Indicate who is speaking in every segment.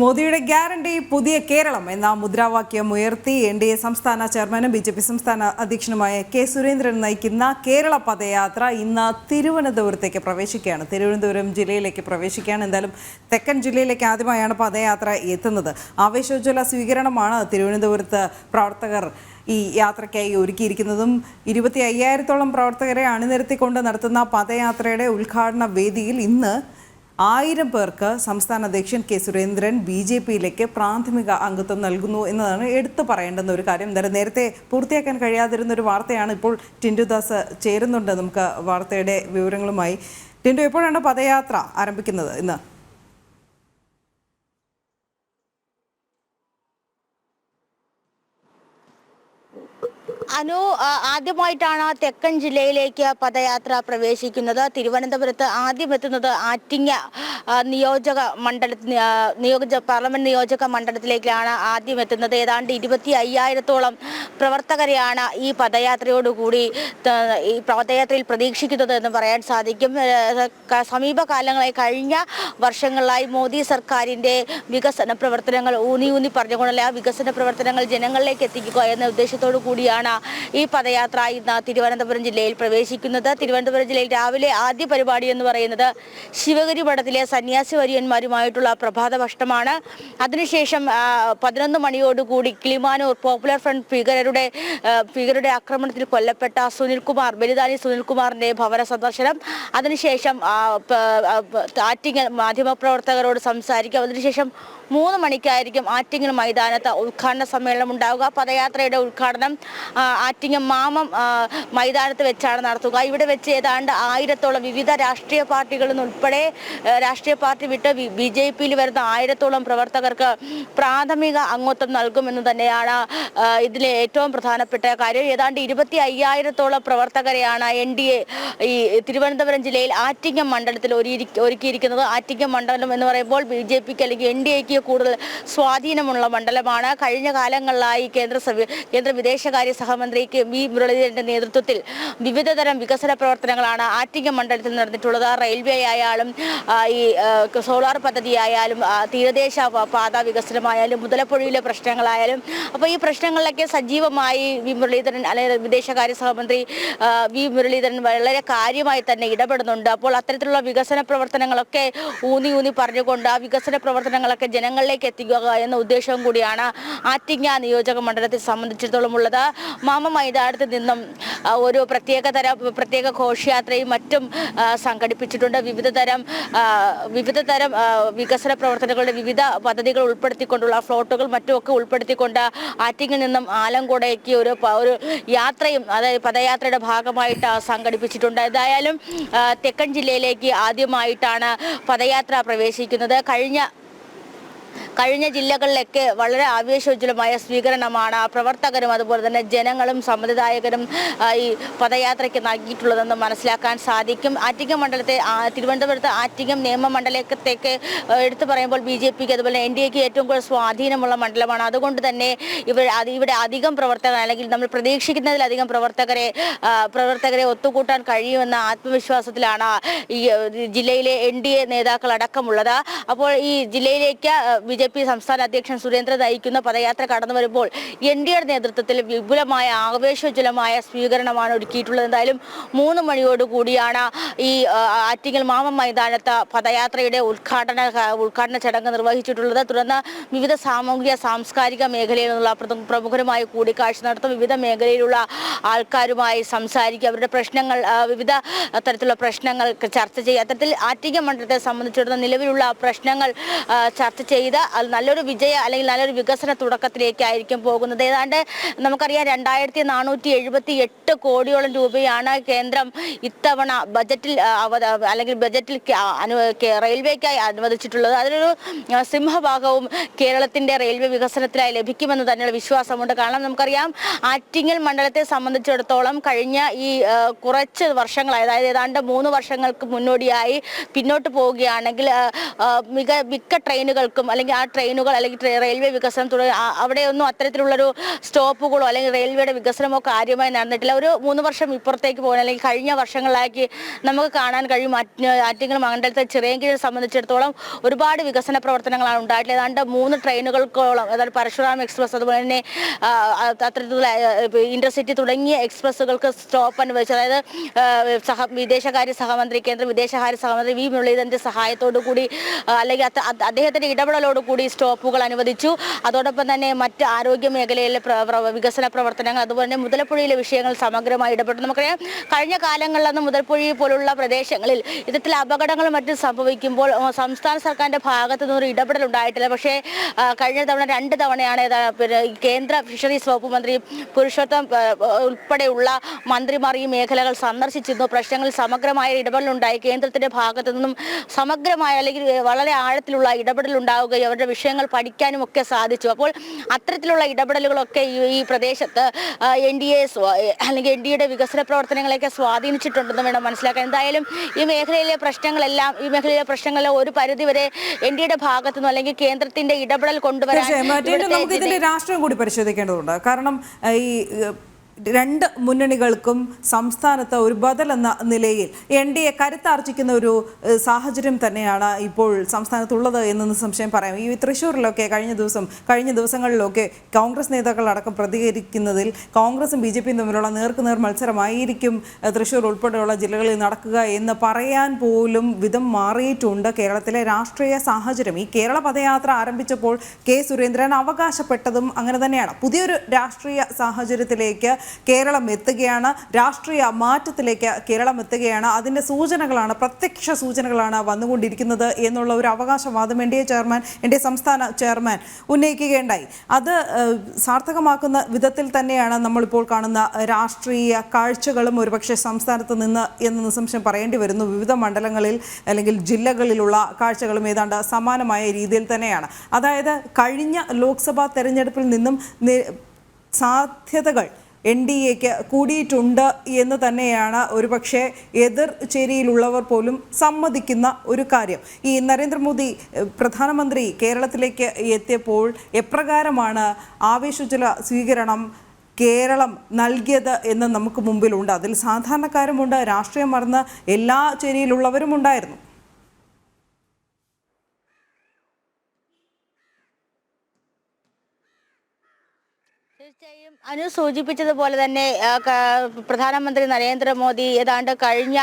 Speaker 1: മോദിയുടെ ഗ്യാരണ്ടി പുതിയ കേരളം എന്ന മുദ്രാവാക്യം ഉയർത്തി എൻ.ഡി.എ സംസ്ഥാന ചെയർമാനും ബി.ജെ.പി സംസ്ഥാന അധ്യക്ഷനുമായ കെ സുരേന്ദ്രൻ നയിക്കുന്ന കേരള പദയാത്ര ഇന്ന് തിരുവനന്തപുരത്തേക്ക് പ്രവേശിക്കുകയാണ്. തിരുവനന്തപുരം ജില്ലയിലേക്ക് പ്രവേശിക്കുകയാണ്. എന്തായാലും തെക്കൻ ജില്ലയിലേക്ക് ആദ്യമായാണ് പദയാത്ര എത്തുന്നത്. ആവേശോജ്വല സ്വീകരണമാണ് തിരുവനന്തപുരത്ത് പ്രവർത്തകർ ഈ യാത്രയ്ക്കായി ഒരുക്കിയിരിക്കുന്നതും 25,000-ഓളം പ്രവർത്തകരെ അണിനിരത്തിക്കൊണ്ട് നടത്തുന്ന പദയാത്രയുടെ ഉദ്ഘാടന വേദിയിൽ ഇന്ന് 1000 പേർക്ക് സംസ്ഥാന അധ്യക്ഷൻ കെ സുരേന്ദ്രൻ ബി.ജെ.പിയിലേക്ക് പ്രാഥമിക അംഗത്വം നൽകുന്നു എന്നതാണ് എടുത്തു പറയേണ്ടുന്ന ഒരു കാര്യം. എന്തായാലും നേരത്തെ പൂർത്തിയാക്കാൻ കഴിയാതിരുന്ന ഒരു വാർത്തയാണ്. ഇപ്പോൾ ടിൻഡു ദാസ് ചേരുന്നുണ്ട് നമുക്ക് വാർത്തയുടെ വിവരങ്ങളുമായി. ടിൻഡു, എപ്പോഴാണ് പദയാത്ര ആരംഭിക്കുന്നത് ഇന്ന്?
Speaker 2: ആദ്യമായിട്ടാണ് തെക്കൻ ജില്ലയിലേക്ക് പദയാത്ര പ്രവേശിക്കുന്നത്. തിരുവനന്തപുരത്ത് ആദ്യം എത്തുന്നത് ആറ്റിങ്ങ പാർലമെന്റ് നിയോജക മണ്ഡലത്തിലേക്കാണ് ആദ്യം എത്തുന്നത്. ഏതാണ്ട് 25,000-ഓളം പ്രവർത്തകരെയാണ് ഈ പദയാത്രയോടുകൂടി ഈ പദയാത്രയിൽ പ്രതീക്ഷിക്കുന്നത് എന്ന് പറയാൻ സാധിക്കും. സമീപകാലങ്ങളായി കഴിഞ്ഞ വർഷങ്ങളിലായി മോദി സർക്കാരിൻ്റെ വികസന പ്രവർത്തനങ്ങൾ ഊന്നി പറഞ്ഞുകൊണ്ടുള്ള ആ വികസന പ്രവർത്തനങ്ങൾ ജനങ്ങളിലേക്ക് എത്തിക്കുക എന്ന ഉദ്ദേശത്തോടു കൂടിയാണ് ഈ പദയാത്ര ഇന്ന് തിരുവനന്തപുരം ജില്ലയിൽ പ്രവേശിക്കുന്നത്. തിരുവനന്തപുരം ജില്ലയിൽ രാവിലെ ആദ്യ പരിപാടി എന്ന് പറയുന്നത് ശിവഗിരി മഠത്തിലെ സന്യാസി വര്യന്മാരുമായിട്ടുള്ള പ്രഭാത ഭക്ഷണമാണ്. അതിനുശേഷം 11 മണിയോടുകൂടി കിളിമാനൂർ പോപ്പുലർ ഫ്രണ്ട് ഭീകരരുടെ ആക്രമണത്തിൽ കൊല്ലപ്പെട്ട ബലിദാനി സുനിൽകുമാറിന്റെ ഭവന സന്ദർശനം. അതിനുശേഷം ആറ്റിങ്ങൽ മാധ്യമപ്രവർത്തകരോട് സംസാരിക്കും. അതിനുശേഷം 3 മണിക്കായിരിക്കും ആറ്റിങ്ങൽ മൈതാനത്ത് ഉദ്ഘാടന സമ്മേളനം ഉണ്ടാവുക. പദയാത്രയുടെ ഉദ്ഘാടനം ആറ്റിങ്ങൽ മാമം മൈതാനത്ത് വെച്ചാണ് നടത്തുക. ഇവിടെ വെച്ച് ഏതാണ്ട് 1000-ഓളം വിവിധ രാഷ്ട്രീയ പാർട്ടികളിൽ നിന്നുൾപ്പെടെ രാഷ്ട്രീയ പാർട്ടി വിട്ട് ബി.ജെ.പിയിൽ വരുന്ന 1000-ഓളം പ്രവർത്തകർക്ക് പ്രാഥമിക അംഗത്വം നൽകുമെന്ന് തന്നെയാണ് ഇതിലെ ഏറ്റവും പ്രധാനപ്പെട്ട കാര്യം. ഏതാണ്ട് 25,000-ഓളം പ്രവർത്തകരെയാണ് എൻ.ഡി.എ ഈ തിരുവനന്തപുരം ജില്ലയിൽ ആറ്റിങ്ങൽ മണ്ഡലത്തിൽ ഒരുക്കിയിരിക്കുന്നത്. ആറ്റിങ്ങൽ മണ്ഡലം എന്ന് പറയുമ്പോൾ ബി.ജെ.പിക്ക് അല്ലെങ്കിൽ എൻ.ഡി.എക്ക് കൂടുതൽ സ്വാധീനമുള്ള മണ്ഡലമാണ്. കഴിഞ്ഞ കാലങ്ങളിലായി കേന്ദ്ര വിദേശകാര്യ സഹമന്ത്രി വി മുരളീധരന്റെ നേതൃത്വത്തിൽ വിവിധതരം വികസന പ്രവർത്തനങ്ങളാണ് ആറ്റിങ്ങൽ മണ്ഡലത്തിൽ നടന്നിട്ടുള്ളത്. റെയിൽവേ ആയാലും ഈ സോളാർ പദ്ധതി ആയാലും തീരദേശ പാത വികസനമായാലും മുതലപ്പുഴയിലെ പ്രശ്നങ്ങളായാലും അപ്പോൾ ഈ പ്രശ്നങ്ങളിലൊക്കെ സജീവമായി വി മുരളീധരൻ അല്ലെങ്കിൽ വിദേശകാര്യ സഹമന്ത്രി വി മുരളീധരൻ വളരെ കാര്യമായി തന്നെ ഇടപെടുന്നുണ്ട്. അപ്പോൾ അത്തരത്തിലുള്ള വികസന പ്രവർത്തനങ്ങളൊക്കെ ഊന്നി പറഞ്ഞുകൊണ്ട് ആ വികസന പ്രവർത്തനങ്ങളൊക്കെ ജനങ്ങളിലേക്ക് എത്തിക്കുക എന്ന ഉദ്ദേശവും കൂടിയാണ് ആറ്റിങ്ങ നിയോജക മണ്ഡലത്തെ സംബന്ധിച്ചിടത്തോളം ഉള്ളത്. മാമ മൈതാനത്ത് നിന്നും ഒരു പ്രത്യേക ഘോഷയാത്രയും മറ്റും സംഘടിപ്പിച്ചിട്ടുണ്ട്. വിവിധതരം വികസന പ്രവർത്തനങ്ങളുടെ വിവിധ പദ്ധതികൾ ഉൾപ്പെടുത്തിക്കൊണ്ടുള്ള ഫ്ലോട്ടുകൾ മറ്റുമൊക്കെ ഉൾപ്പെടുത്തിക്കൊണ്ട് ആറ്റിങ്ങിൽ നിന്നും ആലങ്കോടേക്ക് ഒരു യാത്രയും അതായത് പദയാത്രയുടെ ഭാഗമായിട്ട് സംഘടിപ്പിച്ചിട്ടുണ്ട്. എന്തായാലും തെക്കൻ ജില്ലയിലേക്ക് ആദ്യമായിട്ടാണ് പദയാത്ര പ്രവേശിക്കുന്നത്. കഴിഞ്ഞ ജില്ലകളിലൊക്കെ വളരെ ആവേശോജ്വലമായ സ്വീകരണമാണ് പ്രവർത്തകരും അതുപോലെ തന്നെ ജനങ്ങളും സമ്മതിദായകരും ഈ പദയാത്രയ്ക്ക് നൽകിയിട്ടുള്ളതെന്ന് മനസ്സിലാക്കാൻ സാധിക്കും. ആറ്റിങ്ങൽ മണ്ഡലത്തെ തിരുവനന്തപുരത്ത് ആറ്റിങ്ങൽ നിയമമണ്ഡലത്തേക്ക് എടുത്തു പറയുമ്പോൾ ബി.ജെ.പിക്ക് അതുപോലെ എൻ.ഡി.എക്ക് ഏറ്റവും കൂടുതൽ സ്വാധീനമുള്ള മണ്ഡലമാണ്. അതുകൊണ്ട് തന്നെ ഇവിടെ അധികം പ്രവർത്തകർ അല്ലെങ്കിൽ നമ്മൾ പ്രതീക്ഷിക്കുന്നതിലധികം പ്രവർത്തകരെ ഒത്തുകൂട്ടാൻ കഴിയുമെന്ന ആത്മവിശ്വാസത്തിലാണ് ഈ ജില്ലയിലെ എൻ.ഡി.എ നേതാക്കൾ അടക്കമുള്ളത്. അപ്പോൾ ഈ ജില്ലയിലേക്ക് ബി.ജെ.പി സംസ്ഥാന അധ്യക്ഷൻ സുരേന്ദ്രൻ നയിക്കുന്ന പദയാത്ര കടന്നു വരുമ്പോൾ എൻ.ഡി.എയുടെ നേതൃത്വത്തിൽ വിപുലമായ ആവേശോജ്വലമായ സ്വീകരണമാണ് ഒരുക്കിയിട്ടുള്ളത്. എന്തായാലും 3 മണിയോടുകൂടിയാണ് ഈ ആറ്റിങ്ങൽ മാമം മൈതാനത്ത് പദയാത്രയുടെ ഉദ്ഘാടന ചടങ്ങ് നിർവഹിച്ചിട്ടുള്ളത്. തുടർന്ന് വിവിധ സാംസ്കാരിക മേഖലയിൽ നിന്നുള്ള പ്രമുഖരുമായി കൂടിക്കാഴ്ച നടത്തും. വിവിധ മേഖലയിലുള്ള ആൾക്കാരുമായി സംസാരിക്കും. അവരുടെ പ്രശ്നങ്ങൾ വിവിധ തരത്തിലുള്ള പ്രശ്നങ്ങൾ ചർച്ച ചെയ്യുക. അത്തരത്തിൽ ആറ്റിങ്ങൽ മണ്ഡലത്തെ സംബന്ധിച്ചിടത്തോളം നിലവിലുള്ള പ്രശ്നങ്ങൾ ചർച്ച ചെയ്ത് നല്ലൊരു അല്ലെങ്കിൽ നല്ലൊരു വികസന തുടക്കത്തിലേക്കായിരിക്കും പോകുന്നത്. ഏതാണ്ട് നമുക്കറിയാം 2,478 കോടിയോളം രൂപയാണ് കേന്ദ്രം ഇത്തവണ ബജറ്റിൽ റെയിൽവേക്കായി അനുവദിച്ചിട്ടുള്ളത്. അതിലൊരു സിംഹഭാഗവും കേരളത്തിന്റെ റെയിൽവേ വികസനത്തിനായി ലഭിക്കുമെന്ന് തന്നെയുള്ള വിശ്വാസമുണ്ട്. കാരണം നമുക്കറിയാം ആറ്റിങ്ങൽ മണ്ഡലത്തെ സംബന്ധിച്ചിടത്തോളം കഴിഞ്ഞ ഈ കുറച്ച് വർഷങ്ങളായി അതായത് ഏതാണ്ട് 3 വർഷങ്ങൾക്ക് മുന്നോടിയായി പിന്നോട്ട് പോവുകയാണെങ്കിൽ മിക്ക ട്രെയിനുകൾക്കും അല്ലെങ്കിൽ ആ ട്രെയിനുകൾ അല്ലെങ്കിൽ റെയിൽവേ വികസനം അവിടെയൊന്നും അത്തരത്തിലുള്ളൊരു സ്റ്റോപ്പുകളോ അല്ലെങ്കിൽ റെയിൽവേയുടെ വികസനമോ കാര്യമായി നടന്നിട്ടില്ല. ഒരു 3 വർഷം ഇപ്പുറത്തേക്ക് പോകാൻ അല്ലെങ്കിൽ കഴിഞ്ഞ വർഷങ്ങളിലാക്കി നമുക്ക് കാണാൻ കഴിയും. ആറ്റിങ്ങൽ മണ്ഡലത്തെ ചിറയൻകീഴിനെ സംബന്ധിച്ചിടത്തോളം ഒരുപാട് വികസന പ്രവർത്തനങ്ങളാണ് ഉണ്ടായിട്ടുള്ളത്. ഏതാണ്ട് 3 ട്രെയിനുകൾക്കോളം, അതായത് പരശുറാം എക്സ്പ്രസ്, അതുപോലെ തന്നെ അത്തരത്തിലുള്ള ഇന്റർസിറ്റി തുടങ്ങിയ എക്സ്പ്രസ്സുകൾക്ക് സ്റ്റോപ്പ് അനുവദിച്ചു. അതായത് കേന്ദ്ര വിദേശകാര്യ സഹമന്ത്രി വി മുരളീധരന്റെ സഹായത്തോടു കൂടി അല്ലെങ്കിൽ അദ്ദേഹത്തിന്റെ ഇടപെടലോടുകൂടി സ്റ്റോപ്പുകൾ അനുവദിച്ചു. അതോടൊപ്പം തന്നെ മറ്റ് ആരോഗ്യ മേഖലയിലെ വികസന പ്രവർത്തനങ്ങൾ, അതുപോലെ തന്നെ മുതലപ്പുഴയിലെ വിഷയങ്ങൾ സമഗ്രമായി ഇടപെട്ടു. നമുക്കറിയാം, കഴിഞ്ഞ കാലങ്ങളിലൊന്നും മുതലപ്പുഴ പോലുള്ള പ്രദേശങ്ങളിൽ ഇത്തരത്തിൽ അപകടങ്ങളും മറ്റും സംഭവിക്കുമ്പോൾ സംസ്ഥാന സർക്കാരിന്റെ ഭാഗത്തു നിന്നൊരു ഇടപെടൽ ഉണ്ടായിട്ടില്ല. പക്ഷേ കഴിഞ്ഞ തവണ 2 തവണയാണ് കേന്ദ്ര ഫിഷറീസ് വകുപ്പ് മന്ത്രി പുരുഷോത്തം ഉൾപ്പെടെയുള്ള മന്ത്രിമാർ ഈ മേഖലകൾ സന്ദർശിച്ചിരുന്നു. പ്രശ്നങ്ങളിൽ സമഗ്രമായ ഇടപെടലുണ്ടായി. കേന്ദ്രത്തിന്റെ ഭാഗത്തു നിന്നും സമഗ്രമായ അല്ലെങ്കിൽ വളരെ ആഴത്തിലുള്ള ഇടപെടൽ ഉണ്ടാവുകയും അവരുടെ വിഷയങ്ങൾ പഠിക്കാനും ഒക്കെ സാധിച്ചു. അപ്പോൾ അത്തരത്തിലുള്ള ഇടപെടലുകളൊക്കെ ഈ പ്രദേശത്ത് അല്ലെങ്കിൽ എൻ ഡി എയുടെ വികസന പ്രവർത്തനങ്ങളെയൊക്കെ സ്വാധീനിച്ചിട്ടുണ്ടെന്ന് വേണം മനസ്സിലാക്കാൻ. എന്തായാലും ഈ മേഖലയിലെ പ്രശ്നങ്ങളെ ഒരു പരിധിവരെ എൻ ഡി എയുടെ ഭാഗത്തുനിന്നും അല്ലെങ്കിൽ കേന്ദ്രത്തിന്റെ ഇടപെടൽ കൊണ്ടുവരാൻ
Speaker 1: നമുക്ക് ഇതിന്റെ രാഷ്ട്രീയം കൂടി പരിശോധിക്കേണ്ടതുണ്ട്. കാരണം ഈ 2 മുന്നണികൾക്കും സംസ്ഥാനത്ത് ഒരു ബദൽ എന്ന നിലയിൽ NDA കരുത്താർജിക്കുന്ന ഒരു സാഹചര്യം തന്നെയാണ് ഇപ്പോൾ സംസ്ഥാനത്തുള്ളത് എന്ന് സംശയം പറയാം. ഈ തൃശ്ശൂരിലൊക്കെ കഴിഞ്ഞ ദിവസങ്ങളിലൊക്കെ കോൺഗ്രസ് നേതാക്കളടക്കം പ്രതികരിക്കുന്നതിൽ കോൺഗ്രസും BJPയും തമ്മിലുള്ള നേർക്കുനേർ മത്സരമായിരിക്കും തൃശ്ശൂർ ഉൾപ്പെടെയുള്ള ജില്ലകളിൽ നടക്കുക എന്ന് പറയാൻ പോലും വിധം മാറിയിട്ടുണ്ട് കേരളത്തിലെ രാഷ്ട്രീയ സാഹചര്യം. ഈ കേരള പദയാത്ര ആരംഭിച്ചപ്പോൾ കെ സുരേന്ദ്രൻ അവകാശപ്പെട്ടതും അങ്ങനെ തന്നെയാണ്. പുതിയൊരു രാഷ്ട്രീയ സാഹചര്യത്തിലേക്ക് കേരളം എത്തുകയാണ്, രാഷ്ട്രീയ മാറ്റത്തിലേക്ക് കേരളം എത്തുകയാണ്. അതിൻ്റെ സൂചനകളാണ്, പ്രത്യക്ഷ സൂചനകളാണ് വന്നുകൊണ്ടിരിക്കുന്നത് എന്നുള്ള ഒരു അവകാശവാദം എൻ്റെ സംസ്ഥാന ചെയർമാൻ ഉന്നയിക്കുകയുണ്ടായി. അത് സാർത്ഥകമാക്കുന്ന വിധത്തിൽ തന്നെയാണ് നമ്മളിപ്പോൾ കാണുന്ന രാഷ്ട്രീയ കാഴ്ചകളും ഒരുപക്ഷെ സംസ്ഥാനത്ത് നിന്ന് എന്ന് നിസ്സംശയം പറയേണ്ടി വരുന്നു. വിവിധ മണ്ഡലങ്ങളിൽ അല്ലെങ്കിൽ ജില്ലകളിലുള്ള കാഴ്ചകളും ഏതാണ്ട് സമാനമായ രീതിയിൽ തന്നെയാണ്. അതായത് കഴിഞ്ഞ ലോക്സഭാ തെരഞ്ഞെടുപ്പിൽ നിന്നും സാധ്യതകൾ NDAക്ക് കൂടിയിട്ടുണ്ട് എന്ന് തന്നെയാണ് ഒരുപക്ഷെ എതിർ ചേരിയിലുള്ളവർ പോലും സമ്മതിക്കുന്ന ഒരു കാര്യം. ഈ നരേന്ദ്രമോദി പ്രധാനമന്ത്രി കേരളത്തിലേക്ക് എത്തിയപ്പോൾ എപ്രകാരമാണ് ആവേശോജ്വല സ്വീകരണം കേരളം നൽകിയത് എന്ന് നമുക്ക് മുമ്പിലുണ്ട്. അതിൽ സാധാരണക്കാരുമുണ്ട്, രാഷ്ട്രീയം മറന്ന് എല്ലാ ചേരിയിലുള്ളവരും ഉണ്ടായിരുന്നു.
Speaker 2: തീർച്ചയായും അനു സൂചിപ്പിച്ചതുപോലെ തന്നെ പ്രധാനമന്ത്രി നരേന്ദ്രമോദി ഏതാണ്ട് കഴിഞ്ഞ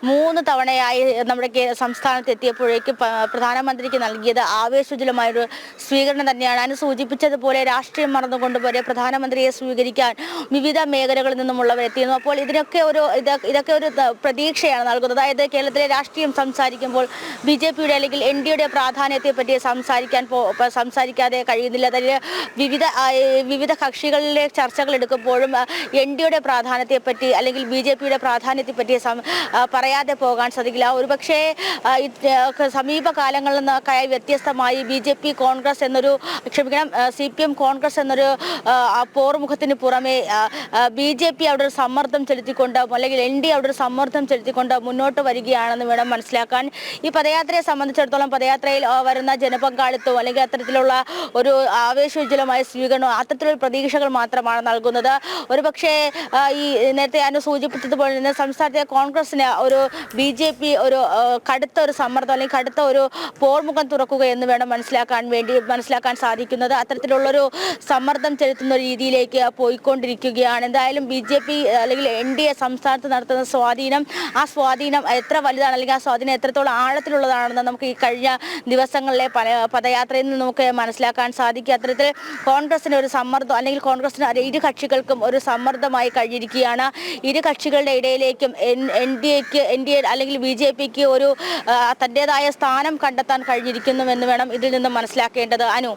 Speaker 2: 3 തവണയായി നമ്മുടെ സംസ്ഥാനത്ത് എത്തിയപ്പോഴേക്കും പ്രധാനമന്ത്രിക്ക് നൽകിയത് ആവേശോജ്വലമായൊരു സ്വീകരണം തന്നെയാണ്. അനു സൂചിപ്പിച്ചതുപോലെ രാഷ്ട്രീയം മറന്നുകൊണ്ടുപോലെ പ്രധാനമന്ത്രിയെ സ്വീകരിക്കാൻ വിവിധ മേഖലകളിൽ നിന്നുമുള്ളവർ എത്തിയിരുന്നു. അപ്പോൾ ഇതൊക്കെ ഒരു പ്രതീക്ഷയാണ് നൽകുന്നത്. അതായത് കേരളത്തിലെ രാഷ്ട്രീയം സംസാരിക്കുമ്പോൾ BJPയുടെ അല്ലെങ്കിൽ NDAയുടെ പ്രാധാന്യത്തെ പറ്റി സംസാരിക്കാതെ കഴിയുന്നില്ല. അതിൽ വിവിധ കക്ഷികളിലെ ചർച്ചകൾ എടുക്കുമ്പോഴും NDAയുടെ പ്രാധാന്യത്തെപ്പറ്റി അല്ലെങ്കിൽ BJPയുടെ പ്രാധാന്യത്തെപ്പറ്റി പറയാതെ പോകാൻ സാധിക്കില്ല. ഒരുപക്ഷെ സമീപകാലങ്ങളിൽ നിന്നൊക്കെ വ്യത്യസ്തമായി CPM കോൺഗ്രസ് എന്നൊരു പോർമുഖത്തിന് പുറമെ BJP അവിടെ ഒരു സമ്മർദ്ദം ചെലുത്തിക്കൊണ്ട് അല്ലെങ്കിൽ NDA അവിടെ ഒരു സമ്മർദ്ദം ചെലുത്തിക്കൊണ്ട് മുന്നോട്ട് വരികയാണെന്ന് വേണം മനസ്സിലാക്കാൻ. ഈ പദയാത്രയെ സംബന്ധിച്ചിടത്തോളം പദയാത്രയിൽ വരുന്ന ജനപങ്കാളിത്തവും അല്ലെങ്കിൽ അത്തരത്തിലുള്ള ഒരു ആവേശോജ്വലമായ സ്വീകരണം അത്തരത്തിലുള്ള പ്രതീക്ഷകൾ മാത്രമാണ് നൽകുന്നത്. ഒരുപക്ഷെ ഈ നേരത്തെ അനു സൂചിപ്പിച്ചതുപോലെ തന്നെ സംസ്ഥാനത്തെ കോൺഗ്രസിന് ഒരു BJP ഒരു കടുത്ത ഒരു സമ്മർദ്ദം അല്ലെങ്കിൽ കടുത്ത ഒരു പോർമുഖം തുറക്കുക എന്ന് വേണം മനസ്സിലാക്കാൻ സാധിക്കുന്നത്. അത്തരത്തിലുള്ളൊരു സമ്മർദ്ദം ചെലുത്തുന്ന രീതിയിലേക്ക് പോയിക്കൊണ്ടിരിക്കുകയാണ്. എന്തായാലും BJP അല്ലെങ്കിൽ NDA സംസ്ഥാനത്ത് നടത്തുന്ന ആ സ്വാധീനം എത്ര വലുതാണ് അല്ലെങ്കിൽ ആ സ്വാധീനം എത്രത്തോളം ആഴത്തിലുള്ളതാണെന്ന് നമുക്ക് ഈ കഴിഞ്ഞ ദിവസങ്ങളിലെ പദയാത്രയിൽ നിന്ന് നമുക്ക് മനസ്സിലാക്കാൻ സാധിക്കും. അത്തരത്തിൽ കോൺഗ്രസിന് ഒരു സമ്മർദ്ദം അല്ലെങ്കിൽ കോൺഗ്രസിന് ഇരു കക്ഷികൾക്കും ഒരു സമ്മർദ്ദമായി കഴിഞ്ഞിരിക്കുകയാണ്. ഇരു കക്ഷികളുടെ ഇടയിലേക്കും NDA അല്ലെങ്കിൽ BJPക്ക് ഒരു തൻ്റെതായ സ്ഥാനം കണ്ടെത്താൻ കഴിഞ്ഞിരിക്കുന്നു എന്ന് വേണം ഇതിൽ നിന്നും മനസ്സിലാക്കേണ്ടത്. അനു.